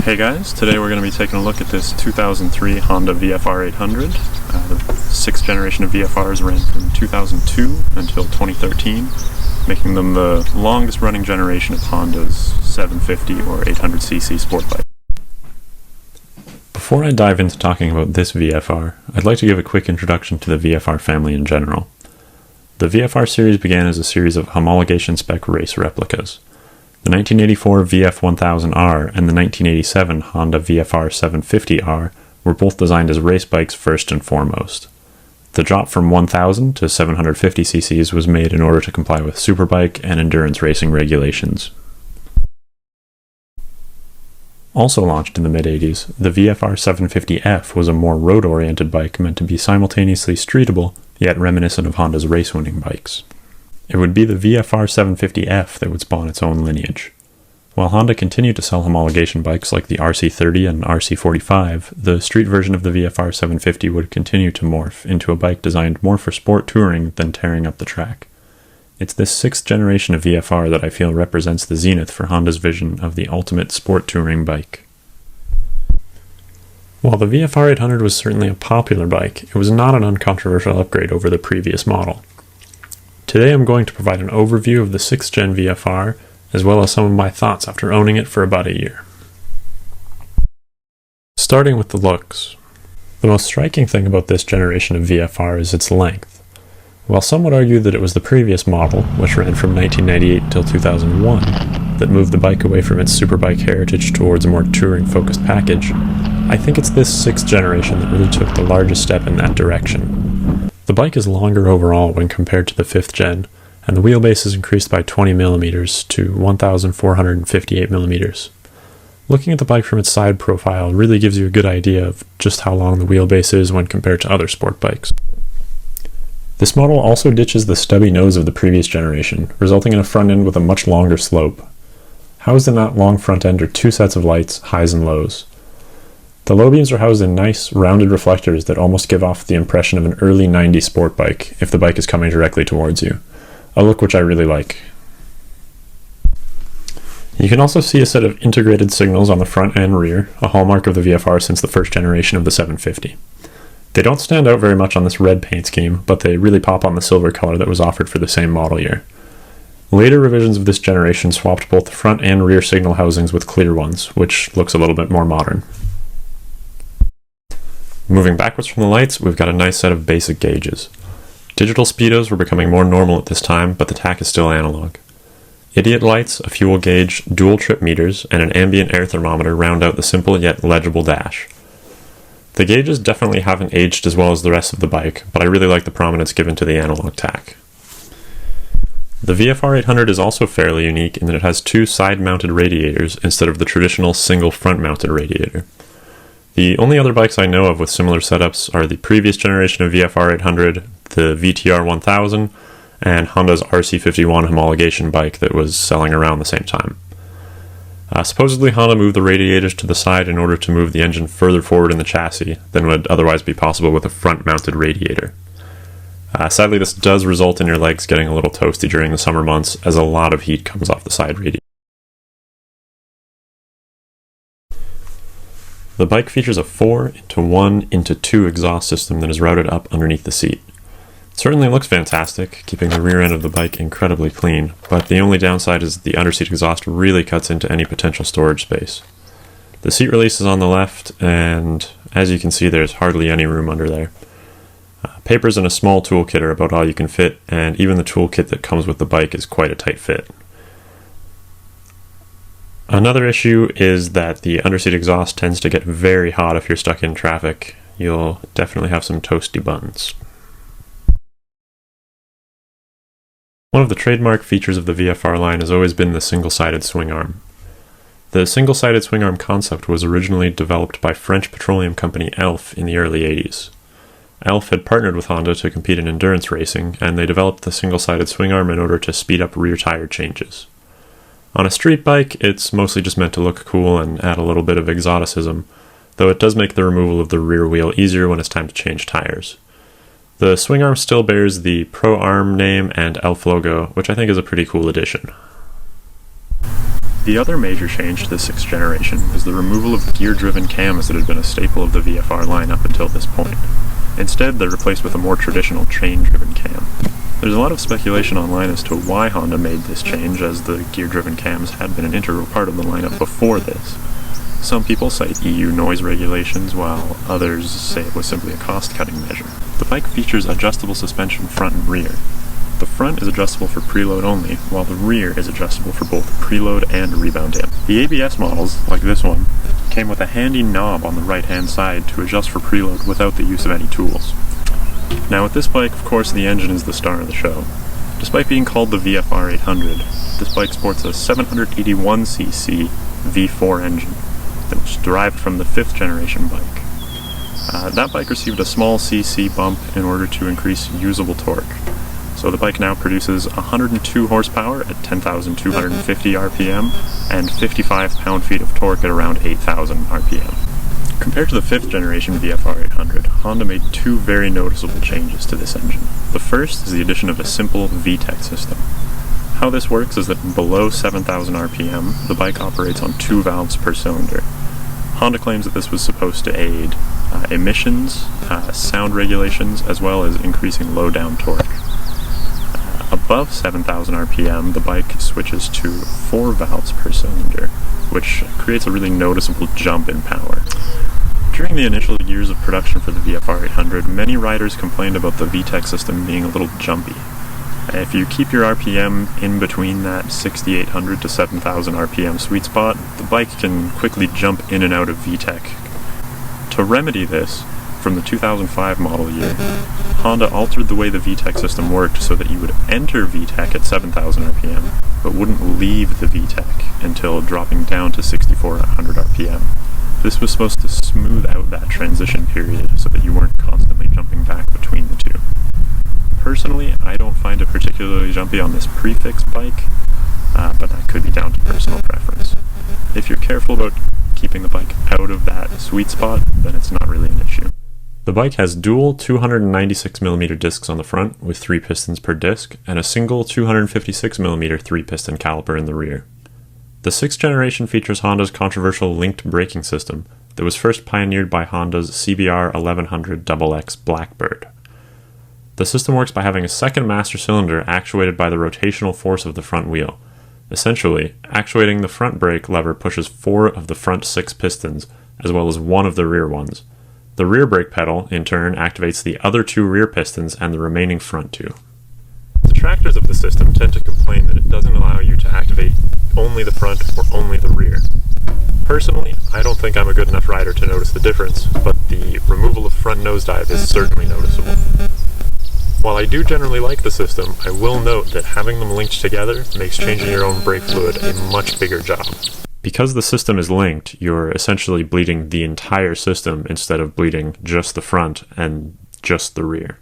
Hey guys, today we're going to be taking a look at this 2003 Honda VFR800. The 6th generation of VFRs ran from 2002 until 2013, making them the longest running generation of Honda's 750 or 800cc sport bike. Before I dive into talking about this VFR, I'd like to give a quick introduction to the VFR family in general. The VFR series began as a series of homologation spec race replicas. The 1984 VF1000R and the 1987 Honda VFR750R were both designed as race bikes first and foremost. The drop from 1000 to 750 cc's was made in order to comply with superbike and endurance racing regulations. Also launched in the mid-80s, the VFR750F was a more road-oriented bike meant to be simultaneously streetable, yet reminiscent of Honda's race-winning bikes. It would be the VFR750F that would spawn its own lineage. While Honda continued to sell homologation bikes like the RC30 and RC45, the street version of the VFR750 would continue to morph into a bike designed more for sport touring than tearing up the track. It's this 6th generation of VFR that I feel represents the zenith for Honda's vision of the ultimate sport touring bike. While the VFR800 was certainly a popular bike, it was not an uncontroversial upgrade over the previous model. Today I'm going to provide an overview of the 6th Gen VFR, as well as some of my thoughts after owning it for about a year. Starting with the looks. The most striking thing about this generation of VFR is its length. While some would argue that it was the previous model, which ran from 1998 until 2001, that moved the bike away from its superbike heritage towards a more touring-focused package, I think it's this 6th generation that really took the largest step in that direction. The bike is longer overall when compared to the 5th gen, and the wheelbase is increased by 20mm to 1,458mm. Looking at the bike from its side profile really gives you a good idea of just how long the wheelbase is when compared to other sport bikes. This model also ditches the stubby nose of the previous generation, resulting in a front end with a much longer slope. Housed in that long front end are two sets of lights, highs and lows. The low beams are housed in nice, rounded reflectors that almost give off the impression of an early 90s sport bike if the bike is coming directly towards you, a look which I really like. You can also see a set of integrated signals on the front and rear, a hallmark of the VFR since the first generation of the 750. They don't stand out very much on this red paint scheme, but they really pop on the silver color that was offered for the same model year. Later revisions of this generation swapped both the front and rear signal housings with clear ones, which looks a little bit more modern. Moving backwards from the lights, we've got a nice set of basic gauges. Digital speedos were becoming more normal at this time, but the tach is still analog. Idiot lights, a fuel gauge, dual trip meters, and an ambient air thermometer round out the simple yet legible dash. The gauges definitely haven't aged as well as the rest of the bike, but I really like the prominence given to the analog tach. The VFR800 is also fairly unique in that it has two side-mounted radiators instead of the traditional single front-mounted radiator. The only other bikes I know of with similar setups are the previous generation of VFR800, the VTR1000, and Honda's RC51 homologation bike that was selling around the same time. Supposedly Honda moved the radiators to the side in order to move the engine further forward in the chassis than would otherwise be possible with a front-mounted radiator. Sadly, this does result in your legs getting a little toasty during the summer months, as a lot of heat comes off the side radiator. The bike features a 4-1-2 exhaust system that is routed up underneath the seat. It certainly looks fantastic, keeping the rear end of the bike incredibly clean, but the only downside is that the underseat exhaust really cuts into any potential storage space. The seat release is on the left, and as you can see, there's hardly any room under there. Papers and a small toolkit are about all you can fit, and even the toolkit that comes with the bike is quite a tight fit. Another issue is that the underseat exhaust tends to get very hot if you're stuck in traffic. You'll definitely have some toasty buns. One of the trademark features of the VFR line has always been the single-sided swing arm. The single-sided swing arm concept was originally developed by French petroleum company Elf in the early 80s. Elf had partnered with Honda to compete in endurance racing, and they developed the single-sided swing arm in order to speed up rear tire changes. On a street bike, it's mostly just meant to look cool and add a little bit of exoticism, though it does make the removal of the rear wheel easier when it's time to change tires. The swing arm still bears the Pro Arm name and Elf logo, which I think is a pretty cool addition. The other major change to the 6th generation was the removal of gear-driven cams that had been a staple of the VFR line up until this point. Instead, they're replaced with a more traditional chain-driven cam. There's a lot of speculation online as to why Honda made this change, as the gear-driven cams had been an integral part of the lineup before this. Some people cite EU noise regulations, while others say it was simply a cost-cutting measure. The bike features adjustable suspension front and rear. The front is adjustable for preload only, while the rear is adjustable for both preload and rebound damp. The ABS models, like this one, came with a handy knob on the right-hand side to adjust for preload without the use of any tools. Now with this bike, of course, the engine is the star of the show. Despite being called the VFR800, this bike sports a 781cc V4 engine that was derived from the 5th generation bike. That bike received a small cc bump in order to increase usable torque. So the bike now produces 102 horsepower at 10,250 RPM and 55 pound-feet of torque at around 8,000 RPM. Compared to the 5th generation VFR800, Honda made two very noticeable changes to this engine. The first is the addition of a simple VTEC system. How this works is that below 7,000 RPM, the bike operates on 2 valves per cylinder. Honda claims that this was supposed to aid emissions, sound regulations, as well as increasing low-down torque. Above 7,000 RPM, the bike switches to 4 valves per cylinder, which creates a really noticeable jump in power. During the initial years of production for the VFR800, many riders complained about the VTEC system being a little jumpy. If you keep your RPM in between that 6,800 to 7,000 RPM sweet spot, the bike can quickly jump in and out of VTEC. To remedy this, from the 2005 model year, Honda altered the way the VTEC system worked so that you would enter VTEC at 7,000 RPM, but wouldn't leave the VTEC until dropping down to 6,400 RPM. This was supposed to smooth out that transition period so that you weren't constantly jumping back between the two. Personally, I don't find it particularly jumpy on this prefix bike, but that could be down to personal preference. If you're careful about keeping the bike out of that sweet spot, then it's not really an issue. The bike has dual 296mm discs on the front with 3 pistons per disc, and a single 256mm 3-piston caliper in the rear. The 6th generation features Honda's controversial linked braking system that was first pioneered by Honda's CBR 1100 XX Blackbird. The system works by having a second master cylinder actuated by the rotational force of the front wheel. Essentially, actuating the front brake lever pushes 4 of the front 6 pistons, as well as 1 of the rear ones. The rear brake pedal, in turn, activates the other 2 rear pistons and the remaining front 2. Detractors of the system tend to complain that it doesn't allow you to activate only the front or only the rear. Personally, I don't think I'm a good enough rider to notice the difference, but the removal of front nosedive is certainly noticeable. While I do generally like the system, I will note that having them linked together makes changing your own brake fluid a much bigger job. Because the system is linked, you're essentially bleeding the entire system instead of bleeding just the front and just the rear.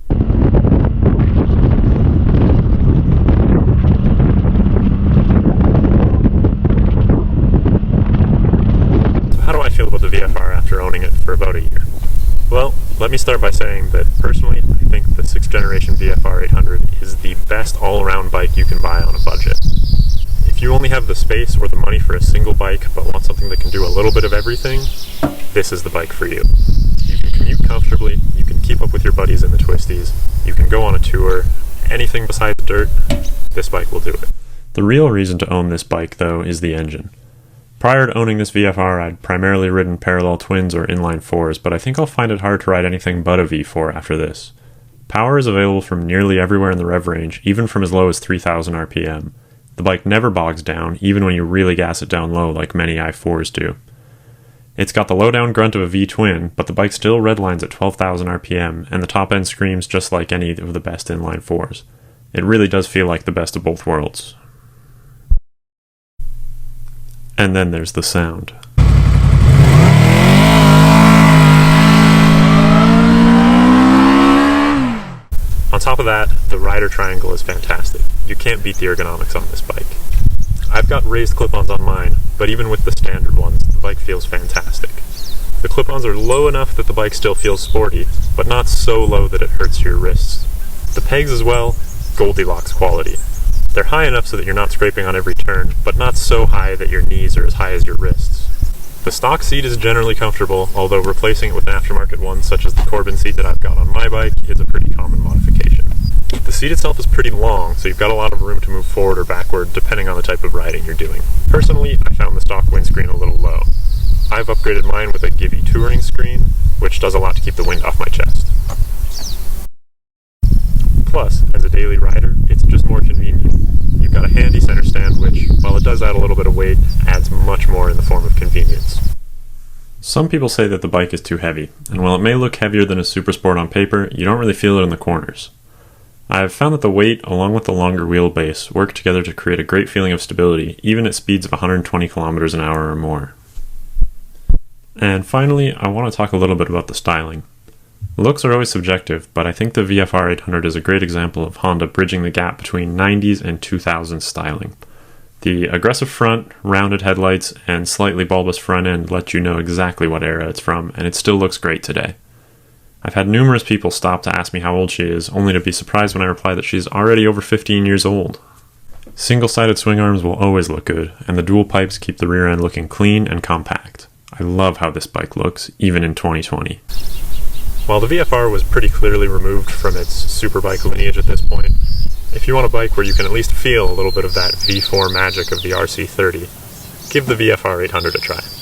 So how do I feel about the VFR after owning it for about a year? Well, let me start by saying that personally, I think the 6th generation VFR800 is the best all-around bike you can buy on a budget. If you only have the space or the money for a single bike but want something that can do a little bit of everything, this is the bike for you. You can commute comfortably, you can keep up with your buddies in the twisties, you can go on a tour, anything besides dirt, this bike will do it. The real reason to own this bike, though, is the engine. Prior to owning this VFR, I'd primarily ridden parallel twins or inline 4s, but I think I'll find it hard to ride anything but a V4 after this. Power is available from nearly everywhere in the rev range, even from as low as 3,000 RPM. The bike never bogs down, even when you really gas it down low like many i4s do. It's got the low-down grunt of a V-twin, but the bike still redlines at 12,000 RPM, and the top end screams just like any of the best inline 4s. It really does feel like the best of both worlds. And then there's the sound. On top of that, the rider triangle is fantastic. You can't beat the ergonomics on this bike. I've got raised clip-ons on mine, but even with the standard ones, the bike feels fantastic. The clip-ons are low enough that the bike still feels sporty, but not so low that it hurts your wrists. The pegs as well, Goldilocks quality. They're high enough so that you're not scraping on every turn, but not so high that your knees are as high as your wrists. The stock seat is generally comfortable, although replacing it with an aftermarket one, such as the Corbin seat that I've got on my bike, is a pretty common modification. The seat itself is pretty long, so you've got a lot of room to move forward or backward, depending on the type of riding you're doing. Personally, I found the stock windscreen a little low. I've upgraded mine with a Givi touring screen, which does a lot to keep the wind off my chest. Plus, as a daily rider, it's just more convenient. You've got a handy center stand which, while it does add a little bit of weight, adds much more in the form of convenience. Some people say that the bike is too heavy, and while it may look heavier than a Super Sport on paper, you don't really feel it in the corners. I have found that the weight, along with the longer wheelbase, work together to create a great feeling of stability, even at speeds of 120 kilometers an hour or more. And finally, I want to talk a little bit about the styling. Looks are always subjective, but I think the VFR800 is a great example of Honda bridging the gap between 90s and 2000s styling. The aggressive front, rounded headlights, and slightly bulbous front end let you know exactly what era it's from, and it still looks great today. I've had numerous people stop to ask me how old she is, only to be surprised when I reply that she's already over 15 years old. Single-sided swing arms will always look good, and the dual pipes keep the rear end looking clean and compact. I love how this bike looks, even in 2020. While the VFR was pretty clearly removed from its superbike lineage at this point, if you want a bike where you can at least feel a little bit of that V4 magic of the RC30, give the VFR800 a try.